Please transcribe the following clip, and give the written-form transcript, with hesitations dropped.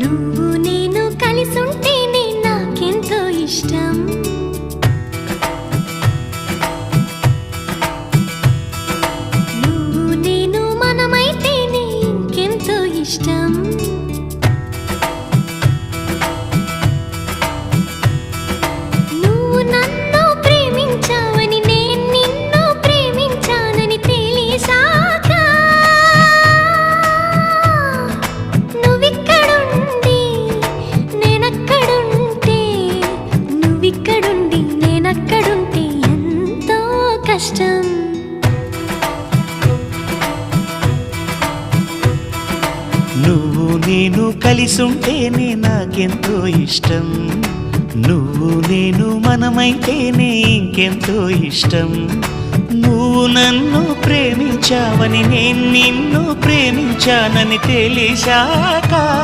నువ్వు నేను కలిసుంటేనే నాకెంతో ఇష్టం. నువ్వు నేను మనమైతేనే ఇంకెంతో ఇష్టం. నువ్వు నన్ను ప్రేమించావని నేను నిన్ను ప్రేమించానని తెలిసాక నువ్విక్కడుండి నేనక్కడుంటే నువ్విక్కడుండి నేనక్కడుంటే ఎంతో కష్టం. నువ్వు నేను కలిసుంటేనే నాకెంతో ఇష్టం. నువ్వు నేను మనమైతేనే ఇంకెంతో ఇష్టం. నువ్వు నన్ను ప్రేమించావని నేను నిన్ను ప్రేమించానని తెలిసాక